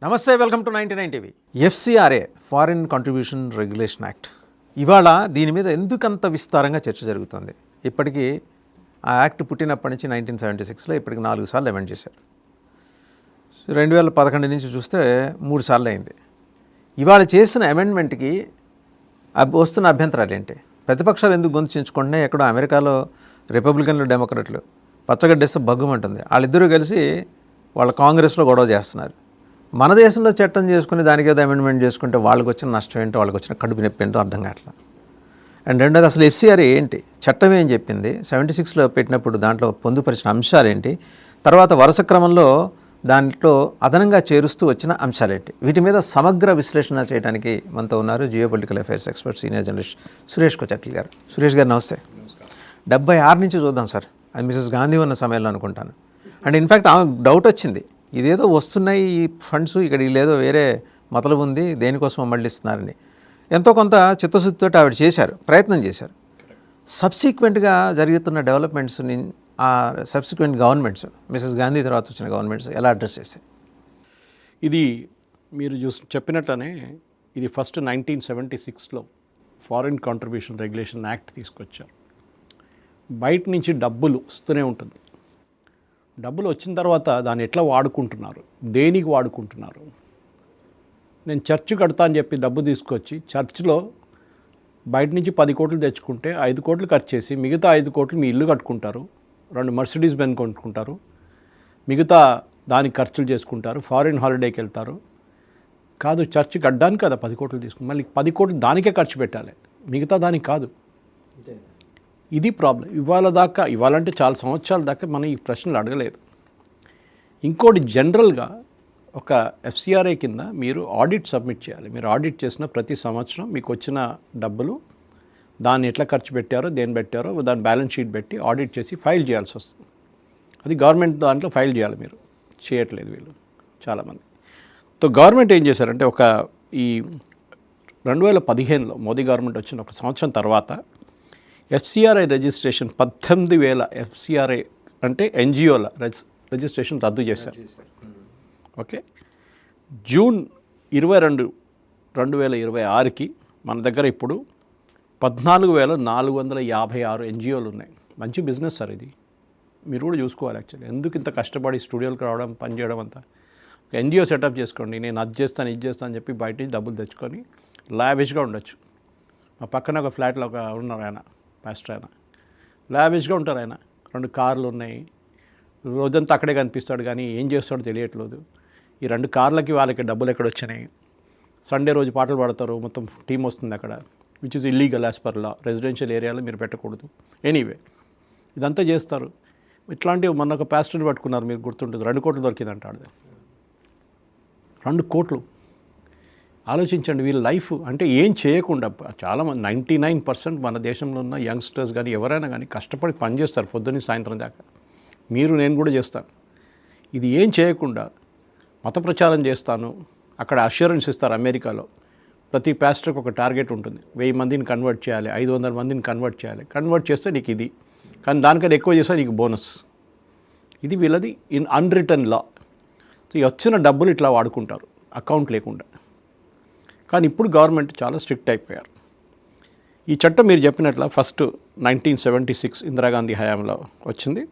నమస్తే, welcome to 99 TV. FCRA foreign contribution regulation act ఇవాళ దీని మీద ఎందుకంత విస్తారంగా చర్చ జరుగుతుంది. ఇప్పటికీ ఆ యాక్ట్ పుట్టినప్పటి నుంచి 1976లో ఇప్పటికి 4 సార్లు అమెండ్ చేశారు. 2011 నుంచి చూస్తే 3 సార్లు అయింది. ఇవాళ చేసిన అమెండ్మెంట్కి వస్తున్న అభ్యంతరాలు ఏంటి? ప్రతిపక్షాలు ఎందుకు గొంతు చించుకుంటున్నాయి? ఎక్కడో అమెరికాలో రిపబ్లికన్లు డెమోక్రట్లు పచ్చగడ్డేస్తే బగ్గుమంటుంది. వాళ్ళిద్దరూ కలిసి వాళ్ళ కాంగ్రెస్లో గొడవ చేస్తున్నారు. మన దేశంలో చట్టం చేసుకుని దానికి ఏదో అమెండ్మెంట్ చేసుకుంటే వాళ్ళకి వచ్చిన నష్టం ఏంటో, వాళ్ళకి వచ్చిన కడుపు నొప్పి ఏంటో అర్థం కావట్లా. అండ్ రెండోది, అసలు ఎఫ్సిఆర్ఏ ఏంటి, చట్టం ఏం చెప్పింది, 76లో పెట్టినప్పుడు దాంట్లో పొందుపరిచిన అంశాలు ఏంటి, తర్వాత వరుస క్రమంలో దాంట్లో అదనంగా చేరుస్తూ వచ్చిన అంశాలేంటి, వీటి మీద సమగ్ర విశ్లేషణ చేయడానికి మనతో ఉన్నారు geo political affairs expert senior journalist Suresh Kochatla garu. Suresh గారు నమస్తే. 76 నుంచి చూద్దాం సార్, అది మిసెస్ గాంధీ ఉన్న సమయంలో అనుకుంటాను. అండ్ ఇన్ఫ్యాక్ట్ ఆమె డౌట్ వచ్చింది, ఇదేదో వస్తున్నాయి ఈ ఫండ్స్, ఇక్కడ వీళ్ళేదో వేరే మతలబు ఉంది, దేనికోసం మళ్ళిస్తున్నారని. ఎంతో కొంత చిత్తశుద్ధితో ఆవిడ చేశారు, ప్రయత్నం చేశారు. సబ్సిక్వెంట్గా జరుగుతున్న డెవలప్మెంట్స్ని ఆ సబ్సిక్వెంట్ గవర్నమెంట్స్, మిసెస్ గాంధీ తర్వాత వచ్చిన గవర్నమెంట్స్ ఎలా అడ్రస్ చేశాయి? ఇది మీరు చెప్పినట్లనే ఇది ఫస్ట్ 1976లో ఫారిన్ కాంట్రిబ్యూషన్ రెగ్యులేషన్ యాక్ట్ తీసుకొచ్చారు. బయట నుంచి డబ్బులు వస్తూనే ఉంటుంది. డబ్బులు వచ్చిన తర్వాత దాన్ని ఎట్లా వాడుకుంటున్నారు, దేనికి వాడుకుంటున్నారు. నేను చర్చ్ కడతా అని చెప్పి డబ్బు తీసుకొచ్చి చర్చ్లో బయట నుంచి 10 కోట్లు తెచ్చుకుంటే 5 కోట్లు ఖర్చు చేసి మిగతా 5 కోట్లు మీ ఇల్లు కట్టుకుంటారు, 2 మర్సిడీస్ బెన్ కొనుక్కుంటారు, మిగతా దానికి ఖర్చులు చేసుకుంటారు, ఫారిన్ హాలిడేకి వెళ్తారు. కాదు, చర్చ్ కట్టడానికి కదా 10 కోట్లు తీసుకుని మళ్ళీ 10 కోట్లు దానికే ఖర్చు పెట్టాలి, మిగతా దానికి కాదు. ఇది ప్రాబ్లం. ఇవాళంటే చాలా సంవత్సరాల దాకా మనం ఈ ప్రశ్నలు అడగలేదు. ఇంకోటి, జనరల్గా ఒక ఎఫ్సిఆర్ఏ కింద మీరు ఆడిట్ సబ్మిట్ చేయాలి. మీరు ఆడిట్ చేసిన ప్రతి సంవత్సరం మీకు వచ్చిన డబ్బులు దాన్ని ఎట్లా ఖర్చు పెట్టారో, దేని పెట్టారో దాని బ్యాలెన్స్ షీట్ పెట్టి ఆడిట్ చేసి ఫైల్ చేయాల్సి వస్తుంది. అది గవర్నమెంట్ దాంట్లో ఫైల్ చేయాలి. మీరు చేయట్లేదు వీళ్ళు చాలామంది. సో గవర్నమెంట్ ఏం చేశారంటే, ఈ 2015లో మోదీ గవర్నమెంట్ వచ్చిన ఒక సంవత్సరం తర్వాత ఎఫ్సిఆర్ఐ రిజిస్ట్రేషన్ 18,000 ఎఫ్సిఆర్ఐ అంటే ఎన్జిఓల రిజిస్ట్రేషన్ రద్దు చేశారు. ఓకే, జూన్ 22, 2026కి మన దగ్గర ఇప్పుడు 14,456 ఎన్జిఓలు ఉన్నాయి. మంచి బిజినెస్ సార్ ఇది, మీరు కూడా చూసుకోవాలి. యాక్చువల్లీ ఎందుకు ఇంత కష్టపడి స్టూడియోలకు రావడం, పని చేయడం అంతా. ఒక ఎన్జిఓ సెటప్ చేసుకోండి, నేను అది చేస్తాను ఇది చేస్తాను అని చెప్పి బయట నుంచి డబ్బులు తెచ్చుకొని లావిష్గా ఉండొచ్చు. మా పక్కన ఒక ఫ్లాట్లో ఉన్నారు ఆయన, పాస్టర్ ఆయన, లావిష్గా ఉంటారు ఆయన. 2 కార్లు ఉన్నాయి, రోజంతా అక్కడే కనిపిస్తాడు, కానీ ఏం చేస్తాడో తెలియట్లేదు. ఈ 2 కార్లకి వాళ్ళకి డబ్బులు ఎక్కడ వచ్చినాయి. సండే రోజు పాటలు పాడతారు, మొత్తం టీం వస్తుంది అక్కడ, which is illegal as per law. Residential ఏరియాలో మీరు పెట్టకూడదు. ఎనీవే ఇదంతా చేస్తారు. ఇట్లాంటివి మొన్న ఒక పాస్టర్ని పట్టుకున్నారు, మీరు గుర్తుంటుంది, 2 కోట్లు దొరికిందంటాడు. 2 కోట్లు ఆలోచించండి. వీళ్ళ లైఫ్ అంటే ఏం చేయకుండా చాలామంది 99% మన దేశంలో ఉన్న యంగ్స్టర్స్ కానీ ఎవరైనా కానీ కష్టపడి పనిచేస్తారు పొద్దున్న సాయంత్రం దాకా. నేను కూడా చేస్తాను. ఇది ఏం చేయకుండా మత ప్రచారం చేస్తాను, అక్కడ అష్యూరెన్స్ ఇస్తారు. అమెరికాలో ప్రతి పాస్టర్కి ఒక టార్గెట్ ఉంటుంది, 1000 మందిని కన్వర్ట్ చేయాలి, 500 మందిని కన్వర్ట్ చేయాలి. కన్వర్ట్ చేస్తే నీకు ఇది, కానీ దానికన్నా ఎక్కువ చేస్తే నీకు బోనస్. ఇది వీళ్ళది ఇన్ అన్రిటర్న్ లా. సో వచ్చిన డబ్బులు ఇట్లా వాడుకుంటారు అకౌంట్ లేకుండా. కానీ ఇప్పుడు గవర్నమెంట్ చాలా స్ట్రిక్ట్ అయిపోయారు. ఈ చట్టం మీరు చెప్పినట్ల ఫస్ట్ 1976 ఇందిరాగాంధీ హయాంలో వచ్చింది.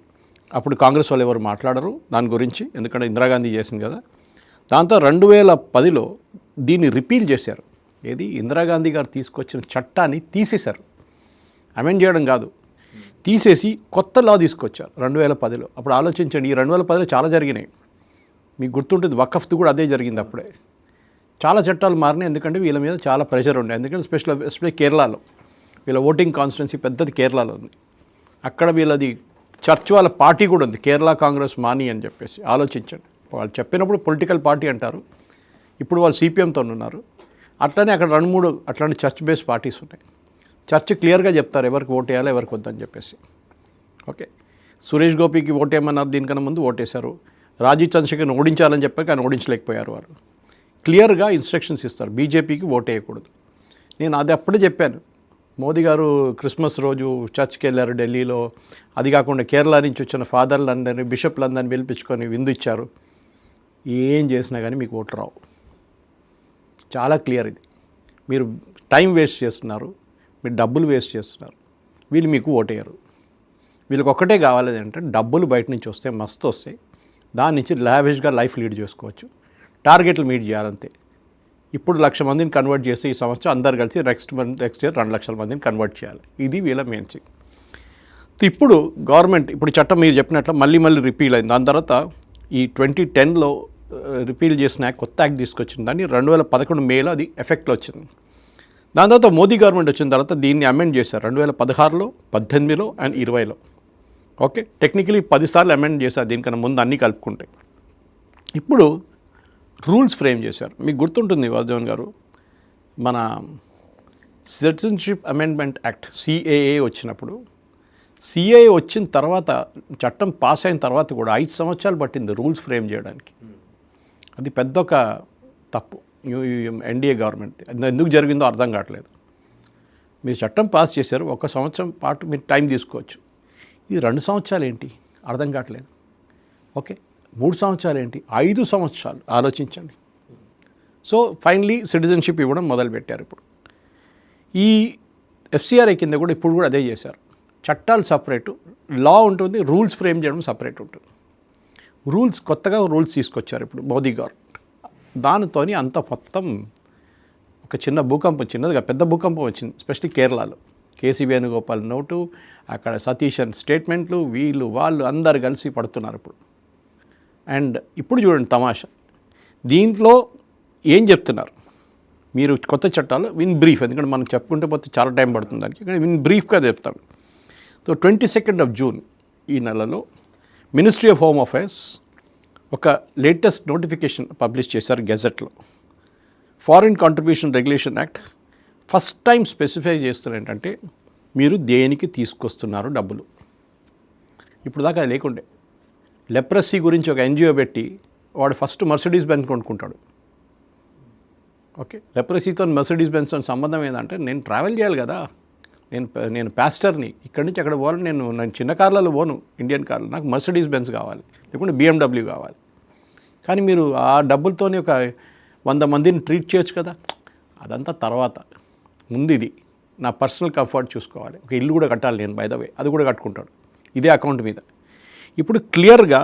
అప్పుడు కాంగ్రెస్ వాళ్ళు ఎవరు మాట్లాడరు దాని గురించి, ఎందుకంటే ఇందిరాగాంధీ చేసింది కదా. దాంతో 2010లో దీన్ని రిపీల్ చేశారు. ఏది, ఇందిరాగాంధీ గారు తీసుకొచ్చిన చట్టాన్ని తీసేశారు. అమెండ్ చేయడం కాదు, తీసేసి కొత్త లా తీసుకొచ్చారు 2010లో. అప్పుడు ఆలోచించండి, ఈ 2010లో చాలా జరిగినాయి. మీకు గుర్తుంటుంది, వకఫ్ది కూడా అదే జరిగింది. అప్పుడే చాలా చట్టాలు మారినాయి, ఎందుకంటే వీళ్ళ మీద చాలా ప్రెషర్ ఉండే. ఎందుకంటే ఎస్పెషల్లీ కేరళలో వీళ్ళ ఓటింగ్ కాన్స్టిట్యున్సీ పెద్దది కేరళలో ఉంది. అక్కడ వీళ్ళది చర్చ్ వాళ్ళ పార్టీ కూడా ఉంది, కేరళ కాంగ్రెస్ మాని అని చెప్పేసి. ఆలోచించండి, వాళ్ళు చెప్పినప్పుడు పొలిటికల్ పార్టీ అంటారు, ఇప్పుడు వాళ్ళు సిపిఎంతో ఉన్నారు. అట్లనే అక్కడ 2-3 అట్లాంటి చర్చ్ బేస్డ్ పార్టీస్ ఉన్నాయి. చర్చ్ క్లియర్గా చెప్తారు ఎవరికి ఓటు వేయాలో ఎవరికి వద్దని చెప్పేసి. ఓకే, సురేష్ గోపికి ఓటేయమన్నారు, దీనికన్నా ముందు ఓటేశారు. రాజీవ్ చంద్రశేఖర్ని ఓడించాలని చెప్పారు, కానీ ఓడించలేకపోయారు. వారు క్లియర్గా ఇన్స్ట్రక్షన్స్ ఇస్తారు, బీజేపీకి ఓటేయకూడదు. నేను అది అప్పుడే చెప్పాను. మోదీ గారు క్రిస్మస్ రోజు చర్చ్కి వెళ్ళారు ఢిల్లీలో. అది కాకుండా కేరళ నుంచి వచ్చిన ఫాదర్లందరినీ, బిషప్లందరినీ పిలిపించుకొని విందు ఇచ్చారు. ఏం చేసినా కానీ మీకు ఓట్లు రావు. చాలా క్లియర్ ఇది. మీరు టైం వేస్ట్ చేస్తున్నారు, మీరు డబ్బులు వేస్ట్ చేస్తున్నారు, వీళ్ళు మీకు ఓటేయరు. వీళ్ళకి ఒక్కటే కావాలి అంటే డబ్బులు బయట నుంచి వస్తే మస్తు వస్తాయి, దాని నుంచి లావిష్గా లైఫ్ లీడ్ చేసుకోవచ్చు, టార్గెట్లు మీట్ చేయాలంతే. ఇప్పుడు 1,00,000 మందిని కన్వర్ట్ చేస్తే ఈ సంవత్సరం అందరు కలిసి నెక్స్ట్ ఇయర్ 2,00,000 మందిని కన్వర్ట్ చేయాలి. ఇది వీళ్ళ మెయిన్ థింగ్. ఇప్పుడు గవర్నమెంట్ ఇప్పుడు చట్టం మీరు చెప్పినట్లు మళ్ళీ రిపీల్ అయింది. దాని తర్వాత ఈ 2010లో రిపీల్ చేసిన కొత్త యాక్ట్ తీసుకొచ్చింది. దాన్ని 2011 మేలో అది ఎఫెక్ట్లో వచ్చింది. దాని తర్వాత మోదీ గవర్నమెంట్ వచ్చిన తర్వాత దీన్ని అమెండ్ చేశారు 2016లో, 18లో అండ్ 20లో. ఓకే, టెక్నికలీ 10 సార్లు అమెండ్ చేశారు దీనికన్నా ముందు అన్నీ కలుపుకుంటే. ఇప్పుడు రూల్స్ ఫ్రేమ్ చేశారు. మీకు గుర్తుంటుంది వాసుదేవన్ గారు, మన సిటిజన్షిప్ అమెండ్మెంట్ యాక్ట్ CAA వచ్చినప్పుడు, CAA వచ్చిన తర్వాత చట్టం పాస్ అయిన తర్వాత కూడా 5 సంవత్సరాలు పట్టింది రూల్స్ ఫ్రేమ్ చేయడానికి. అది పెద్ద ఒక తప్పు ఎన్డీఏ గవర్నమెంట్. ఎందుకు జరిగిందో అర్థం కావట్లేదు. మీరు చట్టం పాస్ చేశారు, 1 సంవత్సరం పాటు మీరు టైం తీసుకోవచ్చు. ఇది 2 సంవత్సరాలు ఏంటి అర్థం కావట్లేదు. ఓకే, 3 సంవత్సరాలు ఏంటి, 5 సంవత్సరాలు ఆలోచించండి. సో ఫైనలీ సిటిజన్షిప్ ఇవ్వడం మొదలుపెట్టారు. ఇప్పుడు ఈ FCRA కింద కూడా ఇప్పుడు కూడా అదే చేశారు. చట్టాలు సపరేటు, లా ఉంటుంది, రూల్స్ ఫ్రేమ్ చేయడం సపరేట్ ఉంటుంది. కొత్తగా రూల్స్ తీసుకొచ్చారు ఇప్పుడు మోదీ గారు. దానితో అంత మొత్తం ఒక చిన్న భూకంపం, చిన్నదిగా పెద్ద భూకంపం వచ్చింది, ఎస్పెషల్లీ కేరళలో. కేసీ వేణుగోపాల్ నోటు, అక్కడ సతీశన్ స్టేట్మెంట్లు, వీళ్ళు వాళ్ళు అందరు కలిసి పడుతున్నారు ఇప్పుడు. అండ్ ఇప్పుడు చూడండి తమాషా, దీంట్లో ఏం చెప్తున్నారు మీరు కొత్త చట్టాలు ఇన్ బ్రీఫ్, ఎందుకంటే మనం చెప్పుకుంటే పోతే చాలా టైం పడుతుంది దానికి, కానీ ఇన్ బ్రీఫ్గా చెప్తాను. సో 22 జూన్ ఈ నెలలో మినిస్ట్రీ ఆఫ్ హోమ్ అఫైర్స్ ఒక లేటెస్ట్ నోటిఫికేషన్ పబ్లిష్ చేశారు గెజెట్లో. Foreign contribution regulation act first time specify చేస్తున్నారు ఏంటంటే మీరు దేనికి తీసుకొస్తున్నారు డబ్బులు. ఇప్పుడు దాకా అది లేకుండే. లెప్రసీ గురించి ఒక NGO పెట్టి వాడు ఫస్ట్ మర్సిడీస్ బెంజ్ కొనుక్కుంటాడు. ఓకే, లెప్రసీతో మర్సిడీస్ బెంజ్తో సంబంధం ఏంటంటే నేను ట్రావెల్ చేయాలి కదా, నేను పాస్టర్ని, ఇక్కడి నుంచి అక్కడ పోవాలి, నేను చిన్న కార్లలో పోను, ఇండియన్ కార్లు, నాకు మర్సిడీస్ బెంజ్ కావాలి, లేకుంటే BMW కావాలి. కానీ మీరు ఆ డబ్బులతోనే ఒక 100 మందిని ట్రీట్ చేయొచ్చు కదా. అదంతా తర్వాత, ముందు ఇది నా పర్సనల్ కంఫర్ట్ చూసుకోవాలి. ఒక ఇల్లు కూడా కట్టాలి నేను, బై ద వే, అది కూడా కట్టుకుంటాడు ఇదే అకౌంట్ మీద. ఇప్పుడు క్లియర్గా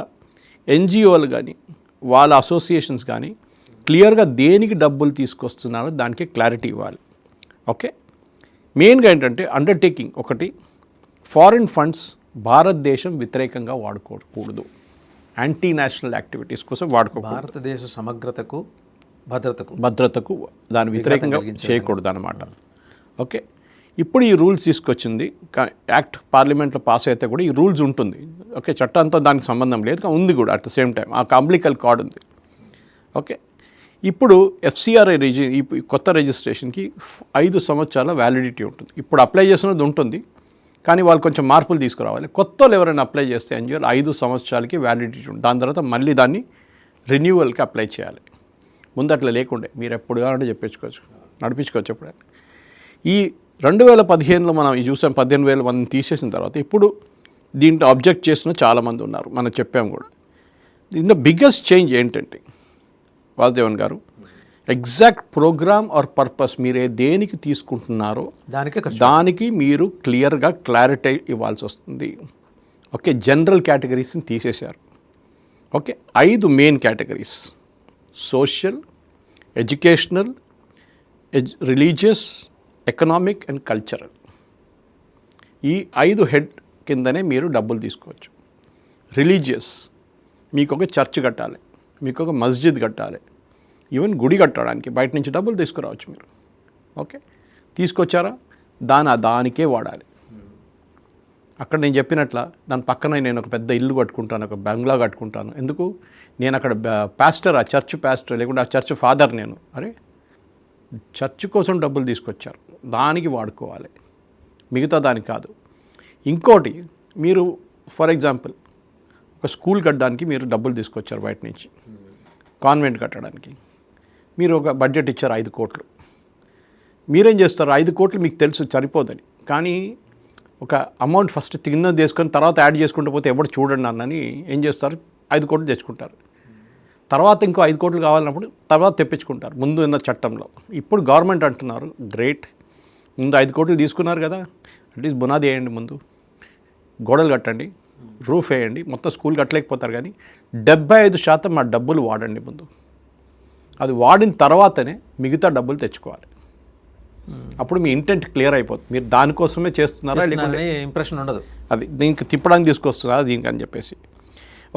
NGOలు కానీ వాళ్ళ అసోసియేషన్స్ కానీ క్లియర్గా దేనికి డబ్బులు తీసుకొస్తున్నారో దానికి క్లారిటీ ఇవ్వాలి. ఓకే, మెయిన్గా ఏంటంటే అండర్టేకింగ్ ఒకటి, ఫారిన్ ఫండ్స్ భారతదేశం వ్యతిరేకంగా వాడుకోకూడదు, యాంటీ నేషనల్ యాక్టివిటీస్ కోసం వాడుకోకూడదు, భారతదేశ సమగ్రతకు భద్రతకు దాని వ్యతిరేకంగా చేయకూడదు అన్నమాట. ఓకే, ఇప్పుడు ఈ రూల్స్ తీసుకొచ్చింది యాక్ట్ పార్లమెంట్లో పాస్ అయితే కూడా ఈ రూల్స్ ఉంటుంది. ఓకే, చట్టంతో దానికి సంబంధం లేదు, కానీ ఉంది కూడా అట్ ద సేమ్ టైం. ఆ అంబ్లికల్ కార్డ్ ఉంది. ఓకే, ఇప్పుడు FCRA ఈ కొత్త రిజిస్ట్రేషన్కి 5 సంవత్సరాల వ్యాలిడిటీ ఉంటుంది. ఇప్పుడు అప్లై చేసినది ఉంటుంది, కానీ వాళ్ళు కొంచెం మార్పులు తీసుకురావాలి. కొత్త వాళ్ళు ఎవరైనా అప్లై చేస్తే NGO 5 సంవత్సరాలకి వ్యాలిడిటీ ఉంటుంది. దాని తర్వాత మళ్ళీ దాన్ని రెన్యూవల్కి అప్లై చేయాలి. ముందు అట్లా లేకుండే, మీరు ఎప్పుడు కావాలంటే నడిపించుకోవచ్చు ఎప్పుడైనా. ఈ 2015లో మనం చూసాం, 18,000 మందిని తీసేసిన తర్వాత ఇప్పుడు దీంట్లో అబ్జెక్ట్ చేసిన చాలామంది ఉన్నారు, మనం చెప్పాము కూడా. దీంట్లో బిగ్గెస్ట్ చేంజ్ ఏంటంటే వాసుదేవన్ గారు, ఎగ్జాక్ట్ ప్రోగ్రామ్ ఆర్ పర్పస్ మీరే దేనికి తీసుకుంటున్నారో దానికి మీరు క్లియర్గా క్లారిటీ ఇవ్వాల్సి వస్తుంది. ఓకే, జనరల్ కేటగిరీస్ని తీసేశారు. Okay, 5 main categories: social, educational, religious, economic and cultural. ఈ 5 హెడ్ కిందనే మీరు డబ్బులు తీసుకోవచ్చు. రిలీజియస్, మీకు ఒక చర్చ్ కట్టాలి, మీకు ఒక మస్జిద్ కట్టాలి, ఈవెన్ గుడి కట్టడానికి బయట నుంచి డబ్బులు తీసుకురావచ్చు మీరు. ఓకే, తీసుకొచ్చారా, దానికే వాడాలి. అక్కడ నేను చెప్పినట్ల దాని పక్కన నేను ఒక పెద్ద ఇల్లు కట్టుకుంటాను, ఒక బంగ్లా కట్టుకుంటాను. ఎందుకు? నేను అక్కడ పాస్టర్, ఆ చర్చ్ పాస్టర్, లేకుంటే ఆ చర్చ్ ఫాదర్ నేను. అరే, చర్చ్ కోసం డబ్బులు తీసుకొచ్చారు, దానికి వాడుకోవాలి, మిగతా దానికి కాదు. ఇంకోటి, మీరు ఫర్ ఎగ్జాంపుల్ ఒక స్కూల్ కట్టడానికి మీరు డబ్బులు తీసుకొచ్చారు బయట నుంచి, కాన్వెంట్ కట్టడానికి మీరు ఒక బడ్జెట్ ఇచ్చారు 5 కోట్లు. మీరేం చేస్తారు, 5 కోట్లు మీకు తెలుసు సరిపోదని, కానీ ఒక అమౌంట్ ఫస్ట్ తిన్నది తీసుకొని తర్వాత యాడ్ చేసుకుంటూ పోతే ఎవరు చూడండి అన్నని ఏం చేస్తారు, 5 కోట్లు తెచ్చుకుంటారు. తర్వాత ఇంకో 5 కోట్లు కావాలన్నప్పుడు తర్వాత తెప్పించుకుంటారు ముందు ఉన్న చట్టంలో. ఇప్పుడు గవర్నమెంట్ అంటున్నారు గ్రేట్, ముందు 5 కోట్లు తీసుకున్నారు కదా, అట్లీస్ట్ బునాది వేయండి, ముందు గోడలు కట్టండి, రూఫ్ వేయండి, మొత్తం స్కూల్ కట్టలేకపోతారు కానీ 75% మా డబ్బులు వాడండి ముందు. అది వాడిన తర్వాతనే మిగతా డబ్బులు తెచ్చుకోవాలి. అప్పుడు మీ ఇంటెంట్ క్లియర్ అయిపోతుంది, మీరు దానికోసమే చేస్తున్నారా లేకుంటే ఇంప్రెషన్ ఉండదు, అది దీనికి తిప్పడానికి తీసుకొస్తున్నారా దీనికి అని చెప్పేసి.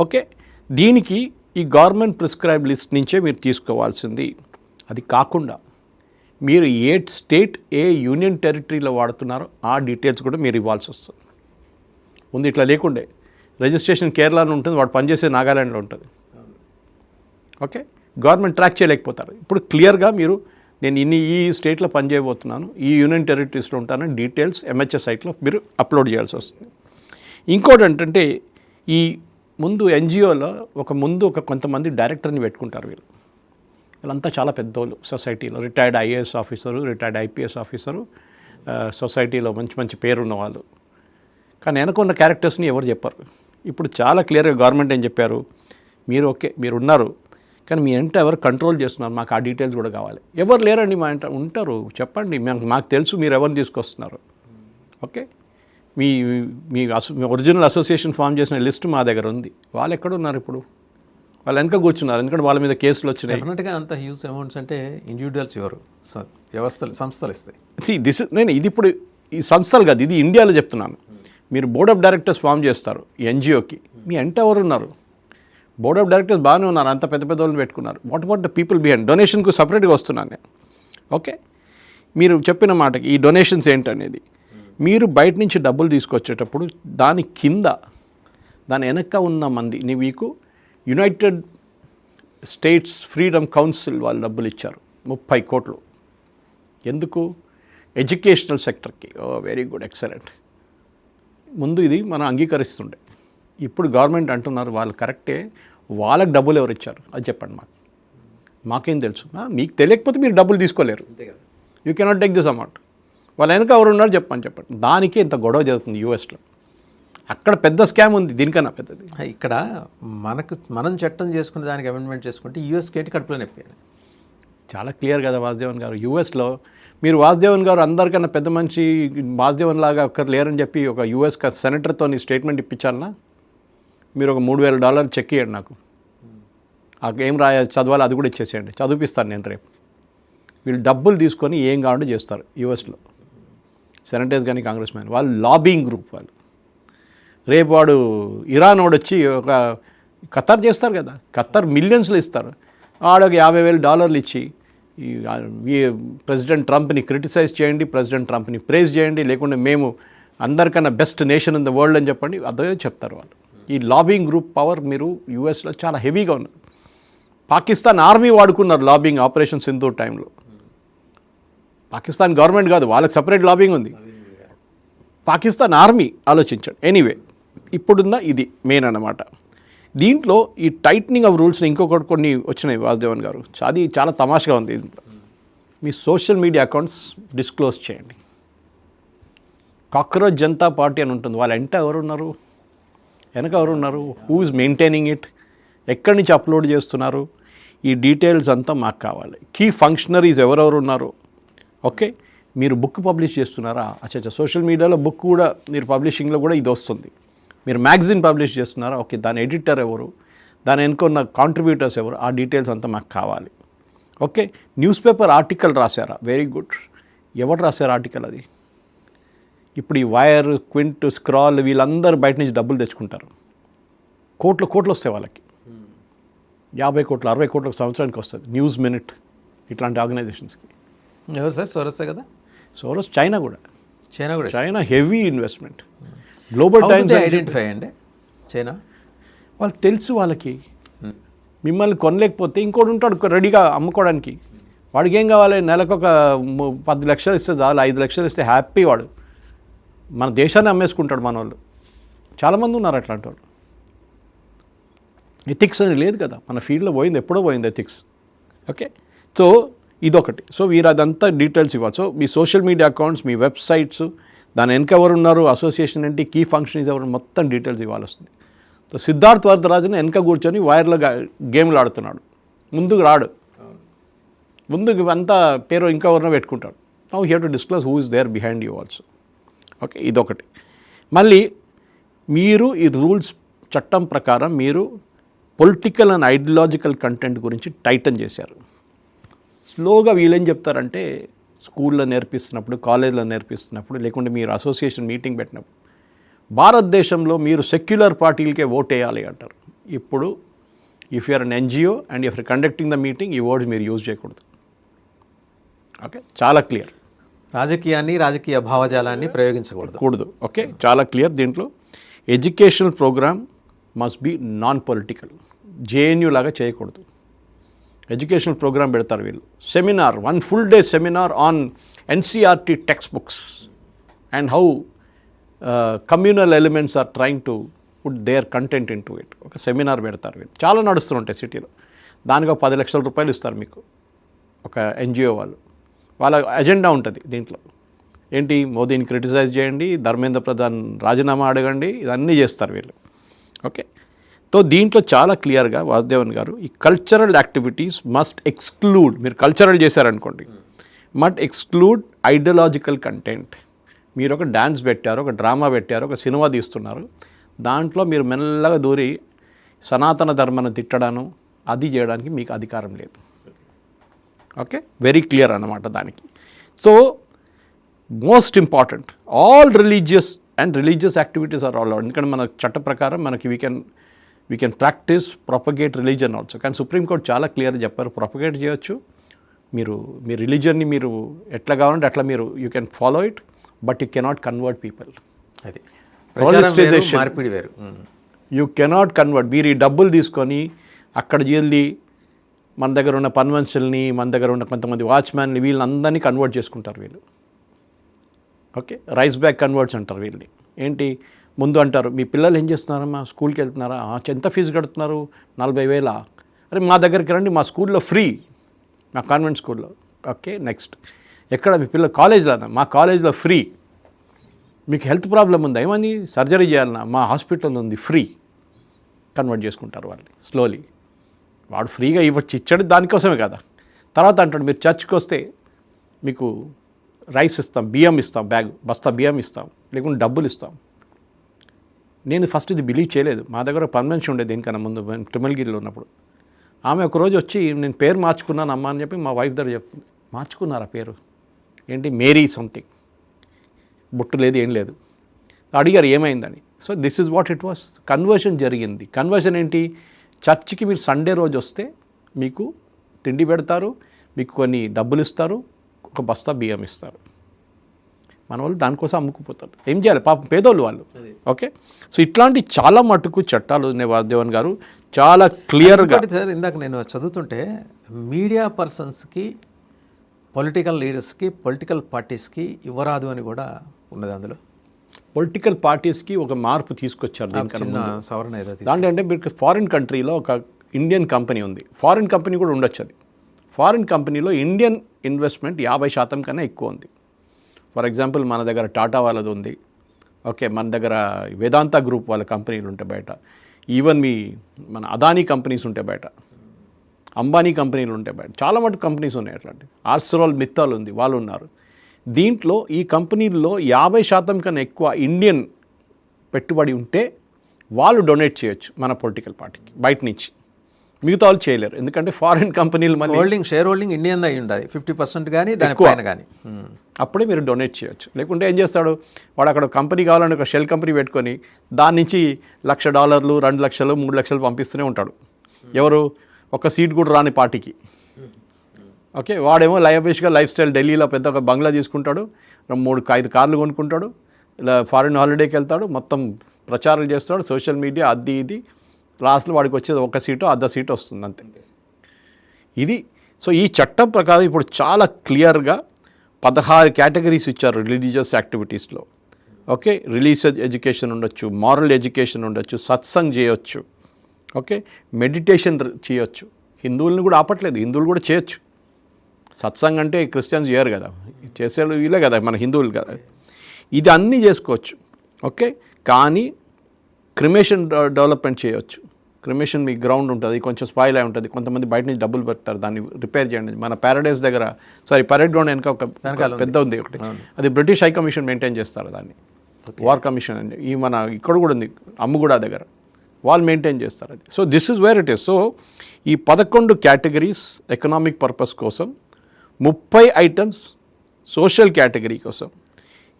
ఓకే, దీనికి ఈ గవర్నమెంట్ ప్రిస్క్రైబ్ లిస్ట్ నుంచే మీరు తీసుకోవాల్సింది. అది కాకుండా మీరు ఏ స్టేట్ ఏ యూనియన్ టెరిటరీలో వాడుతున్నారో ఆ డీటెయిల్స్ కూడా మీరు ఇవ్వాల్సి వస్తుంది. ముందు ఇట్లా లేకుండే రిజిస్ట్రేషన్ కేరళలో ఉంటుంది, వాడు పనిచేసే నాగాలాండ్లో ఉంటుంది. ఓకే, గవర్నమెంట్ ట్రాక్ చేయలేకపోతారు. ఇప్పుడు క్లియర్గా మీరు నేను ఈ స్టేట్లో పనిచేయబోతున్నాను, ఈ యూనియన్ టెరిటరీస్లో ఉంటానని డీటెయిల్స్ ఎంహెచ్ఎస్ సైట్లో మీరు అప్లోడ్ చేయాల్సి వస్తుంది. ఇంకోటి ఏంటంటే ఈ ముందు ఎన్జిఓలో ఒక కొంతమంది డైరెక్టర్ని పెట్టుకుంటారు. వీళ్ళంతా చాలా పెద్దోళ్ళు సొసైటీలో, retired IAS officer, retired IPS officer, సొసైటీలో మంచి మంచి పేరున్న వాళ్ళు. కానీ వెనకున్న క్యారెక్టర్స్ని ఎవరు చెప్పరు. ఇప్పుడు చాలా క్లియర్గా గవర్నమెంట్ ఏం చెప్పారు, మీరు ఓకే మీరు ఉన్నారు కానీ మీ వెంట ఎవరు కంట్రోల్ చేస్తున్నారు, మాకు ఆ డీటెయిల్స్ కూడా కావాలి. ఎవరు లేరండి మా వెంట, ఉంటారు చెప్పండి, మాకు తెలుసు మీరు ఎవరిని తీసుకొస్తున్నారు. ఓకే, మీ మీ ఒరిజినల్ అసోసియేషన్ ఫామ్ చేసిన లిస్ట్ మా దగ్గర ఉంది. వాళ్ళు ఎక్కడ ఉన్నారు ఇప్పుడు, వాళ్ళు వెనక కూర్చున్నారు, ఎందుకంటే వాళ్ళ మీద కేసులు వచ్చినాయి. డెఫినెట్గా అంత హ్యూజ్ అమౌంట్స్ అంటే ఇండివిజువల్స్ ఎవరు, వ్యవస్థలు సంస్థలు ఇస్తాయి. నేను ఇది ఇప్పుడు ఈ సంస్థలు కాదు, ఇది ఇండియాలో చెప్తున్నాను. మీరు బోర్డ్ ఆఫ్ డైరెక్టర్స్ ఫామ్ చేస్తారు ఎన్జిఓకి, మీ వెంట ఎవరు ఉన్నారు? బోర్డ్ ఆఫ్ డైరెక్టర్స్ బాగానే ఉన్నారు, అంత పెద్ద పెద్ద వాళ్ళని పెట్టుకున్నారు. What about the people behind? డొనేషన్కు సపరేట్గా వస్తున్నాను నేను. ఓకే, మీరు చెప్పిన మాటకి ఈ డొనేషన్స్ ఏంటనేది, మీరు బయట నుంచి డబ్బులు తీసుకొచ్చేటప్పుడు దాని కింద దాని వెనక ఉన్న మంది మీకు యునైటెడ్ స్టేట్స్ ఫ్రీడమ్ కౌన్సిల్ వాళ్ళు డబ్బులు ఇచ్చారు 30 కోట్లు. ఎందుకు? ఎడ్యుకేషనల్ సెక్టర్కి. Very good, excellent. ముందు ఇది మనం అంగీకరిస్తుండే. ఇప్పుడు గవర్నమెంట్ అంటున్నారు వాళ్ళు కరెక్టే, వాళ్ళకి డబ్బులు ఎవరు ఇచ్చారు అది చెప్పండి మాకేం తెలుసు. మీకు తెలియకపోతే మీరు డబ్బులు తీసుకోలేరు. You cannot take this amount. వాళ్ళు వెనక ఎవరు ఉన్నారు చెప్పండి. దానికే ఇంత గొడవ జరుగుతుంది యూఎస్లో. అక్కడ పెద్ద స్కామ్ ఉంది దీనికన్నా పెద్దది. ఇక్కడ మనం చట్టం చేసుకునే దానికి అమెండ్మెంట్ చేసుకుంటే యూఎస్కి ఏంటి కడుపులో నొప్పి. చాలా క్లియర్ కదా వాసుదేవన్ గారు. యూఎస్లో మీరు వాసుదేవన్ గారు అందరికన్నా పెద్ద మనిషి వాసుదేవన్ లాగా ఒక్కరు లేరని చెప్పి ఒక యూఎస్ సెనేటర్తో స్టేట్మెంట్ ఇప్పించాలన్నా మీరు ఒక $3,000 చెక్ ఇవ్వండి నాకు, ఏం చదవాలి అది కూడా ఇచ్చేసేయండి, చదివిపిస్తాను నేను రేపు. వీళ్ళు డబ్బులు తీసుకొని ఏం కావాలంటే చేస్తారు యూఎస్లో. సెనేటర్స్ కానీ కాంగ్రెస్ మ్యాన్ వాళ్ళు లాబింగ్ గ్రూప్ వాళ్ళు. రేపు వాడు ఇరాన్ వాడు వచ్చి ఒక ఖతర్ చేస్తారు కదా, ఖతర్ మిలియన్స్లో ఇస్తారు. వాడొక $50,000 ఇచ్చి ఈ ప్రెసిడెంట్ ట్రంప్ని క్రిటిసైజ్ చేయండి, ప్రెసిడెంట్ ట్రంప్ని ప్రేజ్ చేయండి, లేకుంటే మేము అందరికన్నా best nation in the world అని చెప్పండి, అదే చెప్తారు వాళ్ళు. ఈ లాబింగ్ గ్రూప్ పవర్ మీరు యూఎస్లో చాలా హెవీగా ఉన్నారు. పాకిస్తాన్ ఆర్మీ వాడుకున్నారు లాబింగ్ ఆపరేషన్ సింధూర్ టైంలో. పాకిస్తాన్ గవర్నమెంట్ కాదు, వాళ్ళకి సపరేట్ లాబింగ్ ఉంది. పాకిస్తాన్ ఆర్మీ ఆలోచించండి. ఎనీవే, ఇప్పుడున్న ఇది మెయిన్ అన్నమాట. దీంట్లో ఈ టైట్నింగ్ ఆఫ్ రూల్స్ ఇంకొకటి కొన్ని వచ్చినాయి వాసుదేవన్ గారు, అది చాలా తమాషగా ఉంది. దీంట్లో మీ సోషల్ మీడియా అకౌంట్స్ డిస్క్లోజ్ చేయండి. కాక్రోచ్ జనతా పార్టీ అని ఉంటుంది, వాళ్ళ వెంట ఎవరున్నారు, వెనక ఎవరున్నారు, హూ ఇస్ మెయింటైనింగ్ ఇట్, ఎక్కడి నుంచి అప్లోడ్ చేస్తున్నారు, ఈ డీటెయిల్స్ అంతా మాకు కావాలి. కీ ఫంక్షనరీస్ ఎవరెవరు ఉన్నారు. ఓకే, మీరు బుక్ పబ్లిష్ చేస్తున్నారా, అచ్చా సోషల్ మీడియాలో బుక్ కూడా మీరు పబ్లిషింగ్లో కూడా ఇది వస్తుంది. మీరు మ్యాగజైన్ పబ్లిష్ చేస్తున్నారా, ఓకే దాని ఎడిటర్ ఎవరు, దాని వెనుకున్న కాంట్రిబ్యూటర్స్ ఎవరు, ఆ డీటెయిల్స్ అంతా మాకు కావాలి. ఓకే, న్యూస్ పేపర్ ఆర్టికల్ రాశారా, వెరీ గుడ్, ఎవరు రాశారు ఆర్టికల్ అది. ఇప్పుడు ఈ వైర్, క్వింట్, స్క్రాల్ వీళ్ళందరూ బయట నుంచి డబ్బులు తెచ్చుకుంటారు, కోట్లు వస్తాయి వాళ్ళకి. 50 కోట్లు 60 కోట్ల సంవత్సరానికి వస్తుంది. న్యూస్ మినిట్ ఇట్లాంటి ఆర్గనైజేషన్స్కి. ఎవరు సార్? సోరసే కదా. Soros China heavy investment. Global times identify అండి చైనా. వాళ్ళకి తెలుసు, వాళ్ళకి మిమ్మల్ని కొనలేకపోతే ఇంకోటి ఉంటాడు రెడీగా అమ్ముకోవడానికి. వాడికి ఏం కావాలి, నెలకు ఒక 10 లక్షలు ఇస్తే చాలు, 5 లక్షలు ఇస్తే హ్యాపీ. వాడు మన దేశాన్ని అమ్మేసుకుంటాడు. మన వాళ్ళు చాలామంది ఉన్నారు అట్లాంటి వాళ్ళు. ఎథిక్స్ అనేది లేదు కదా మన ఫీల్డ్లో, పోయింది ఎప్పుడో పోయింది ఎథిక్స్. ఓకే, సో ఇదొకటి. సో మీరు అదంతా డీటెయిల్స్ ఇవ్వాలి. సో మీ సోషల్ మీడియా అకౌంట్స్, మీ వెబ్సైట్స్, దాని వెనక ఎవరు ఉన్నారు, అసోసియేషన్ ఏంటి, కీ ఫంక్షన్స్ ఎవరు, మొత్తం డీటెయిల్స్ ఇవ్వాలి వస్తుంది. సో సిద్ధార్థ్ వరదరాజుని వెనక కూర్చొని వైర్లో గేమ్లు ఆడుతున్నాడు, ముందుకు రాడు, ముందుకు అంతా పేరు ఇంకా ఎవరినో పెట్టుకుంటాడు. Now you have to disclose who is there behind you also. Okay, ఇదొకటి. మళ్ళీ మీరు ఈ రూల్స్ చట్టం ప్రకారం మీరు పొలిటికల్ అండ్ ఐడియాలజికల్ కంటెంట్ గురించి టైటన్ చేశారు. స్లోగా వీళ్ళేం చెప్తారంటే స్కూల్లో నేర్పిస్తున్నప్పుడు, కాలేజీలో నేర్పిస్తున్నప్పుడు, లేకుంటే మీరు అసోసియేషన్ మీటింగ్ పెట్టినప్పుడు భారతదేశంలో మీరు సెక్యులర్ పార్టీలకే ఓట్ వేయాలి అంటారు. ఇప్పుడు if you are an NGO and if conducting the meeting ఈ వర్డ్స్ మీరు యూజ్ చేయకూడదు. ఓకే, చాలా క్లియర్. రాజకీయాన్ని, రాజకీయ భావజాలాన్ని ప్రయోగించకూడదు. ఓకే, చాలా క్లియర్. దీంట్లో educational program must be non political. JNU లాగా చేయకూడదు. ఎడ్యుకేషనల్ ప్రోగ్రామ్ పెడతారు వీళ్ళు. Seminar, 1 full day seminar on NCERT text books and how communal elements are trying to put their content into it. ఒక seminar పెడతారు వీళ్ళు. చాలా నడుస్తుంటాయి సిటీలో. దానికి 10 లక్షల రూపాయలు ఇస్తారు మీకు ఒక ఎన్జిఓ వాళ్ళు. వాళ్ళ ఎజెండా ఉంటుంది దీంట్లో. ఏంటి, మోదీని క్రిటిసైజ్ చేయండి, ధర్మేంద్ర ప్రధాన్ రాజీనామా అడగండి, ఇదన్నీ చేస్తారు వీళ్ళు. ఓకే, సో దీంట్లో చాలా క్లియర్గా వాసుదేవన్ గారు ఈ కల్చరల్ యాక్టివిటీస్ మస్ట్ ఎక్స్క్లూడ్, మీరు కల్చరల్ చేశారనుకోండి, మట్ ఎక్స్క్లూడ్ ఐడియాలజికల్ కంటెంట్. మీరు ఒక డ్యాన్స్ పెట్టారు, ఒక డ్రామా పెట్టారు, ఒక సినిమా తీస్తున్నారు, దాంట్లో మీరు మెల్లగా దూరి సనాతన ధర్మాన్ని తిట్టడాను అది చేయడానికి మీకు అధికారం లేదు. ఓకే, వెరీ క్లియర్ అన్నమాట దానికి. So most important, all religious and religious activities are all. ఎందుకంటే మన చట్ట ప్రకారం మనకి we can practice propagate religion also. కానీ సుప్రీంకోర్టు చాలా క్లియర్గా చెప్పారు, ప్రొపగేట్ చేయొచ్చు, మీరు మీ రిలీజన్ని మీరు ఎట్లా కావాలంటే అట్లా మీరు you can follow it, but you cannot convert people. అది మార్పిడి వేరు. You cannot convert. మీరు ఈ డబ్బులు తీసుకొని అక్కడ వెళ్ళి మన దగ్గర ఉన్న పన్వెన్షన్ని, మన దగ్గర ఉన్న కొంతమంది వాచ్మ్యాన్ని, వీళ్ళందరినీ కన్వర్ట్ చేసుకుంటారు వీళ్ళు. ఓకే, రైస్ బ్యాగ్ కన్వర్ట్స్ అంటారు వీళ్ళని. ఏంటి, ముందు అంటారు మీ పిల్లలు ఏం చేస్తున్నారమ్మా, స్కూల్కి వెళ్తున్నారా, ఎంత ఫీజు కడుతున్నారు, 40,000. అరే మా దగ్గరికి రండి, మా స్కూల్లో ఫ్రీ, మా కాన్వెంట్ స్కూల్లో. ఓకే, నెక్స్ట్, ఎక్కడ మీ పిల్లలు కాలేజ్లోనా, మా కాలేజ్లో ఫ్రీ. మీకు హెల్త్ ప్రాబ్లం ఉందా, ఏమని సర్జరీ చేయాలన్నా, మా హాస్పిటల్లో ఉంది, ఫ్రీ. కన్వర్ట్ చేసుకుంటారు వాళ్ళు స్లోలీ. వాడు ఫ్రీగా ఇచ్చాడు దానికోసమే కదా. తర్వాత అంటాడు మీరు చర్చ్కి వస్తే మీకు రైస్ ఇస్తాం, బియ్యం ఇస్తాం, బస్తా బియ్యం ఇస్తాం, లేకుంటే డబ్బులు ఇస్తాం. నేను ఫస్ట్ ఇది బిలీవ్ చేయలేదు. మా దగ్గర పర్మనెన్సీ ఉండేది దీనికన్నా ముందు తిరుమలగిరిలో ఉన్నప్పుడు. ఆమె ఒకరోజు వచ్చి నేను పేరు మార్చుకున్నాను అమ్మ అని చెప్పి మా వైఫ్ దగ్గర చెప్తుంది. మార్చుకున్నారా పేరు ఏంటి, మేరీ సంథింగ్, బొట్టు లేదు ఏం లేదు. అడిగారు ఏమైందని. So this is what it was. Conversion జరిగింది. కన్వర్షన్ ఏంటి, చర్చికి మీరు సండే రోజు వస్తే మీకు తిండి పెడతారు, మీకు కొన్ని డబ్బులు ఇస్తారు, ఒక బస్తా బియ్యం ఇస్తారు. మన వాళ్ళు దానికోసం అమ్ముకుపోతారు. ఏం చేయాలి పాపం, పేదోళ్ళు వాళ్ళు. ఓకే, సో ఇట్లాంటి చాలా మటుకు చట్టాలు ఉన్నాయి వాసుదేవన్ గారు, చాలా క్లియర్గా. సార్ ఇందాక నేను చదువుతుంటే మీడియా పర్సన్స్కి, పొలిటికల్ లీడర్స్కి, పొలిటికల్ పార్టీస్కి ఇవ్వరాదు అని కూడా ఉన్నది. అందులో పొలిటికల్ పార్టీస్కి ఒక మార్పు తీసుకొచ్చారు. చిన్న సవరణ ఏదో దాంట్లో అంటే మీరు ఫారిన్ కంట్రీలో ఒక ఇండియన్ కంపెనీ ఉంది, ఫారిన్ కంపెనీ కూడా ఉండొచ్చు. అది ఫారిన్ కంపెనీలో ఇండియన్ ఇన్వెస్ట్మెంట్ 50% కన్నా ఎక్కువ ఉంది. ఫర్ ఎగ్జాంపుల్ మన దగ్గర టాటా వాళ్ళది ఉంది. ఓకే, మన దగ్గర వేదాంత గ్రూప్ వాళ్ళ కంపెనీలు ఉంటాయి బయట. ఈవెన్ మన అదానీ కంపెనీస్ ఉంటాయి బయట, అంబానీ కంపెనీలు ఉంటాయి బయట. చాలా మటుకు కంపెనీస్ ఉన్నాయి అట్లాంటి. ఆర్సెరల్ మిత్తాల్ ఉంది, వాళ్ళు ఉన్నారు. దీంట్లో ఈ కంపెనీల్లో 50% కన్నా ఎక్కువ ఇండియన్ పెట్టుబడి ఉంటే వాళ్ళు డొనేట్ చేయొచ్చు మన పొలిటికల్ పార్టీకి బయట నుంచి. మిగతా వాళ్ళు చేయలేరు, ఎందుకంటే ఫారిన్ కంపెనీలు మన షేర్ హోల్డింగ్ ఇండియన్ అయి ఉండాలి 50% కానీ దానిపైన కానీ, అప్పుడే మీరు డొనేట్ చేయొచ్చు. లేకుంటే ఏం చేస్తాడు వాడు, అక్కడ కంపెనీ కావాలని ఒక షెల్ కంపెనీ పెట్టుకొని దాని నుంచి $1,00,000, 2 లక్షలు, 3 లక్షలు పంపిస్తూనే ఉంటాడు. ఎవరు, ఒక సీట్ కూడా రాని పార్టీకి. ఓకే, వాడేమో లైఫ్ స్టైల్ ఢిల్లీలో పెద్ద ఒక బంగ్లా తీసుకుంటాడు, 3-5 కార్లు కొనుక్కుంటాడు, ఇలా ఫారిన్ హాలిడేకి వెళ్తాడు, మొత్తం ప్రచారాలు చేస్తాడు, సోషల్ మీడియా అది ఇది. లాస్ట్లో వాడికి వచ్చేది 1 సీటు, 1/2 సీటు వస్తుంది అంతే. ఇది. సో ఈ చట్టం ప్రకారం ఇప్పుడు చాలా క్లియర్గా 16 కేటగిరీస్ ఇచ్చారు రిలీజియస్ యాక్టివిటీస్లో. ఓకే, రిలీజియస్ ఎడ్యుకేషన్ ఉండొచ్చు, మారల్ ఎడ్యుకేషన్ ఉండొచ్చు, సత్సంగ్ చేయొచ్చు, ఓకే, మెడిటేషన్ చేయొచ్చు. హిందువులను కూడా ఆపట్లేదు, హిందువులు కూడా చేయొచ్చు. సత్సంగ్ అంటే క్రిస్టియన్స్ చేయరు కదా, చేసేవాళ్ళు వీళ్ళే కదా, మన హిందువులు కదా. ఇది అన్నీ చేసుకోవచ్చు. ఓకే, కానీ క్రిమేషన్ డెవలప్మెంట్ చేయవచ్చు. క్రిమేషన్ మీ గ్రౌండ్ ఉంటుంది, కొంచెం స్పాయిల్ అయి ఉంటుంది, కొంతమంది బయట నుంచి డబ్బులు పెడతారు దాన్ని రిపేర్ చేయండి. మన ప్యారడైజ్ దగ్గర పరేడ్ గ్రౌండ్ వెనక ఒక పెద్ద ఉంది ఒకటి, అది బ్రిటిష్ హై కమిషన్ మెయింటైన్ చేస్తారు దాన్ని, వార్ కమిషన్ అండి. ఈ మన ఇక్కడ కూడా ఉంది అమ్ముగూడ దగ్గర, వాళ్ళు మెయింటైన్ చేస్తారు అది. So this is where it is. So ఈ 11 కేటగిరీస్ ఎకనామిక్ పర్పస్ కోసం, 30 ఐటమ్స్ సోషల్ కేటగిరీ కోసం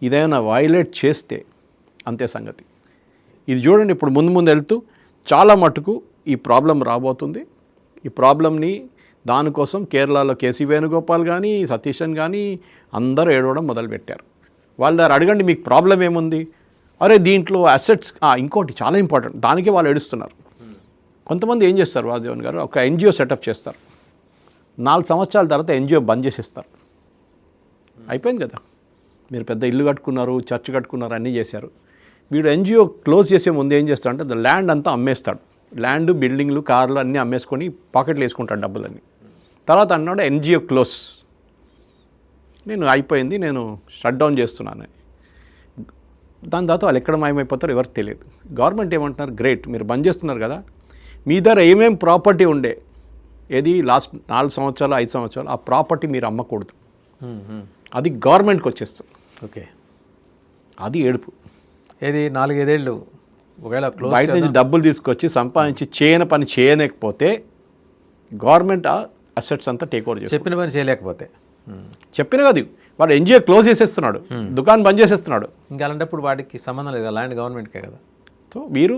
ఇదైనా వైలేట్ చేస్తే అంతే సంగతి. ఇది చూడండి, ఇప్పుడు ముందు వెళ్తూ చాలా మటుకు ఈ ప్రాబ్లం రాబోతుంది. ఈ ప్రాబ్లంని దానికోసం కేరళలో కేసీ వేణుగోపాల్ కానీ సతీశన్ కానీ అందరూ ఏడవడం మొదలుపెట్టారు. వాళ్ళ దగ్గర అడగండి మీకు ప్రాబ్లం ఏముంది, అరే దీంట్లో అసెట్స్, ఇంకోటి చాలా ఇంపార్టెంట్, దానికే వాళ్ళు ఏడుస్తున్నారు. కొంతమంది ఏం చేస్తారు వాసుదేవన్ గారు, ఒక ఎన్జిఓ సెటప్ చేస్తారు, 4 సంవత్సరాల తర్వాత ఎన్జిఓ బంద్ చేసేస్తారు. అయిపోయింది కదా, మీరు పెద్ద ఇల్లు కట్టుకున్నారు, చర్చ్ కట్టుకున్నారు, అన్నీ చేశారు. వీడు ఎన్జిఓ క్లోజ్ చేసే ముందు ఏం చేస్తాడంటే ద ల్యాండ్ అంతా అమ్మేస్తాడు, ల్యాండ్ బిల్డింగ్లు కార్లు అన్నీ అమ్మేసుకొని పాకెట్లు వేసుకుంటాడు డబ్బులన్నీ. తర్వాత అన్నాడు ఎన్జిఓ క్లోజ్, నేను అయిపోయింది, నేను షట్ డౌన్ చేస్తున్నాను. దాని తర్వాత వాళ్ళు ఎక్కడ మాయమైపోతారో ఎవరికి తెలియదు. గవర్నమెంట్ ఏమంటున్నారు, గ్రేట్ మీరు బంద్ చేస్తున్నారు కదా, మీ దగ్గర ఏమేం ప్రాపర్టీ ఉండే, ఏది లాస్ట్ 4 సంవత్సరాలు 5 సంవత్సరాలు, ఆ ప్రాపర్టీ మీరు అమ్మకూడదు, అది గవర్నమెంట్కి వచ్చేస్తుంది. ఓకే, అది ఏడుపు. ఏది 4-5 ఏళ్ళు ఒకవేళ క్లోజ్ బయట నుంచి డబ్బులు తీసుకొచ్చి సంపాదించి పని చేయలేకపోతే గవర్నమెంట్ ఆ అసెట్స్ అంతా టేక్ ఓవర్ చేస్తుంది. చెప్పిన పని చేయలేకపోతే, చెప్పిన కదా వాడు ఎన్జిఓ క్లోజ్ చేసేస్తున్నాడు, దుకాణం బంద్ చేసేస్తున్నాడు. ఇంకా అలాంటప్పుడు వాడికి సంబంధం లేదు, ల్యాండ్ గవర్నమెంట్కే కదా. సో మీరు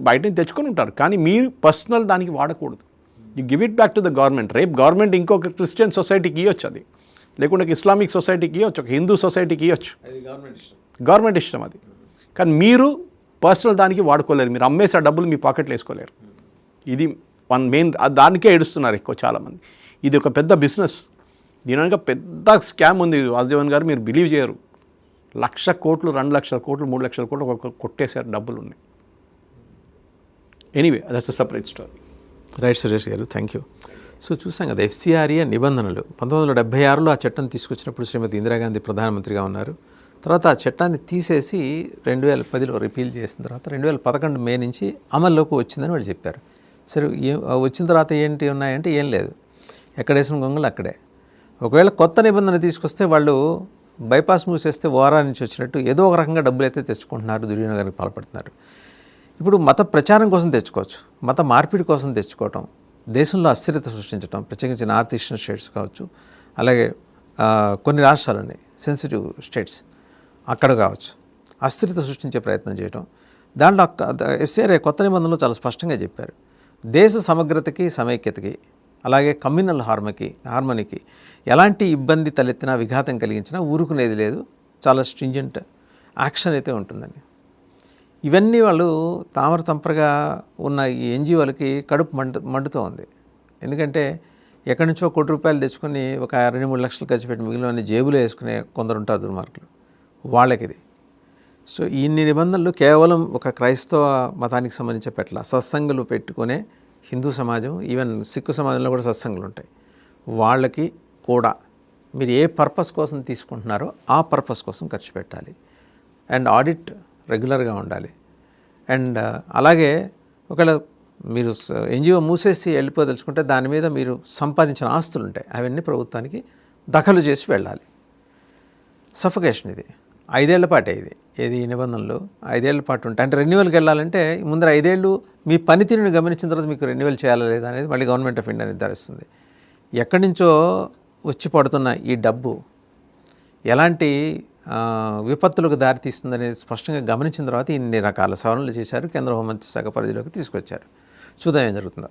బయట నుంచి తెచ్చుకొని ఉంటారు, కానీ మీరు పర్సనల్ దానికి వాడకూడదు. You give it back to the government. రేపు గవర్నమెంట్ ఇంకొక క్రిస్టియన్ సొసైటీకి ఇవ్వచ్చు, అది లేకుంటే ఇస్లామిక్ సొసైటీకి ఇవ్వచ్చు, ఒక హిందూ సొసైటీకి ఇవ్వచ్చు, గవర్నమెంట్ ఇష్టం అది. కానీ మీరు పర్సనల్ దానికి వాడుకోలేరు, మీరు అమ్మేసి ఆ డబ్బులు మీ పాకెట్లో వేసుకోలేరు. ఇది మెయిన్, దానికే ఏడుస్తున్నారు ఎక్కువ చాలామంది. ఇది ఒక పెద్ద బిజినెస్, దీని వెనక పెద్ద స్కామ్ ఉంది వాసుదేవన్ గారు, మీరు బిలీవ్ చేయరు. 1,00,000 కోట్లు 2,00,000 కోట్లు 3,00,000 కోట్లు ఒక కొట్టేశారు, డబ్బులు ఉన్నాయి. Anyway that's a separate story. Right Suresh గారు, థ్యాంక్ యూ. సో చూసాం కదా ఎఫ్సిఆర్ఏ నిబంధనలు 1976లో ఆ చట్టం తీసుకొచ్చినప్పుడు శ్రీమతి ఇందిరాగాంధీ ప్రధానమంత్రిగా ఉన్నారు. తర్వాత ఆ చట్టాన్ని తీసేసి 2010లో రిపీల్ చేసిన తర్వాత 2011 మే నుంచి అమల్లోకి వచ్చిందని వాళ్ళు చెప్పారు. సరే, వచ్చిన తర్వాత ఏంటి ఉన్నాయంటే ఏం లేదు, ఎక్కడేసిన గొంగలు అక్కడే. ఒకవేళ కొత్త నిబంధన తీసుకొస్తే వాళ్ళు బైపాస్ మూసేస్తే ఓరా నుంచి వచ్చినట్టు ఏదో ఒక రకంగా డబ్బులు అయితే తెచ్చుకుంటున్నారు, దుర్వినియోగానికి పాల్పడుతున్నారు. ఇప్పుడు మత ప్రచారం కోసం తెచ్చుకోవచ్చు, మత మార్పిడి కోసం తెచ్చుకోవటం, దేశంలో అస్థిరత సృష్టించడం, ప్రత్యేకించి నార్త్ ఈస్టర్న్ స్టేట్స్ కావచ్చు, అలాగే కొన్ని రాష్ట్రాలు ఉన్నాయి సెన్సిటివ్ స్టేట్స్, అక్కడ కావచ్చు, అస్థిరత సృష్టించే ప్రయత్నం చేయడం. దాంట్లో ఎఫ్సిఆర్ఏ కొత్త నిబంధనలు చాలా స్పష్టంగా చెప్పారు, దేశ సమగ్రతకి సమైక్యతకి అలాగే కమ్యూనల్ హార్మనీకి ఎలాంటి ఇబ్బంది తలెత్తినా విఘాతం కలిగించినా ఊరుకునేది లేదు, చాలా స్ట్రింజెంట్ యాక్షన్ అయితే ఉంటుందని. ఇవన్నీ వాళ్ళు తామరతంపరగా ఉన్న ఈ ఎన్జిఓలకి కడుపు మండుతూ ఉంది. ఎందుకంటే ఎక్కడి నుంచో ₹1 కోటి తెచ్చుకొని ఒక 2-3 లక్షలు ఖర్చు పెట్టి మిగిలిన జేబులో వేసుకునే కొందరు ఉంటారు దుర్మార్గులు, వాళ్ళకిది. సో ఇన్ని నిబంధనలు కేవలం ఒక క్రైస్తవ మతానికి సంబంధించి పెట్టాల, సత్సంగులు పెట్టుకునే హిందూ సమాజం, ఈవెన్ సిక్కు సమాజంలో కూడా సత్సంగులు ఉంటాయి, వాళ్ళకి కూడా మీరు ఏ పర్పస్ కోసం తీసుకుంటున్నారో ఆ పర్పస్ కోసం ఖర్చు పెట్టాలి. అండ్ ఆడిట్ రెగ్యులర్గా ఉండాలి. అండ్ అలాగే ఒకవేళ మీరు ఎన్జిఓ మూసేసి వెళ్ళిపోదలుచుకుంటే దాని మీద మీరు సంపాదించిన ఆస్తులు ఉంటాయి, అవన్నీ ప్రభుత్వానికి దఖలు చేసి వెళ్ళాలి. సఫికేషన్ ఇది 5 ఏళ్ల పాటే, ఏది నిబంధనలు 5 ఏళ్ల పాటు ఉంటాయి. అంటే రెన్యువల్కి వెళ్ళాలంటే ముందర 5 ఏళ్ళు మీ పనితీరుని గమనించిన తర్వాత మీకు రెన్యువల్ చేయాలా లేదా అనేది మళ్ళీ గవర్నమెంట్ ఆఫ్ ఇండియా నిర్ధారిస్తుంది. ఎక్కడి నుంచో వచ్చి పడుతున్న ఈ డబ్బు ఎలాంటి విపత్తులకు దారితీస్తుందనేది స్పష్టంగా గమనించిన తర్వాత ఇన్ని రకాల సవరణలు చేశారు, కేంద్ర హోంమంత్రి శాఖ పరిధిలోకి తీసుకొచ్చారు. చూద్దాం ఏం జరుగుతుందో.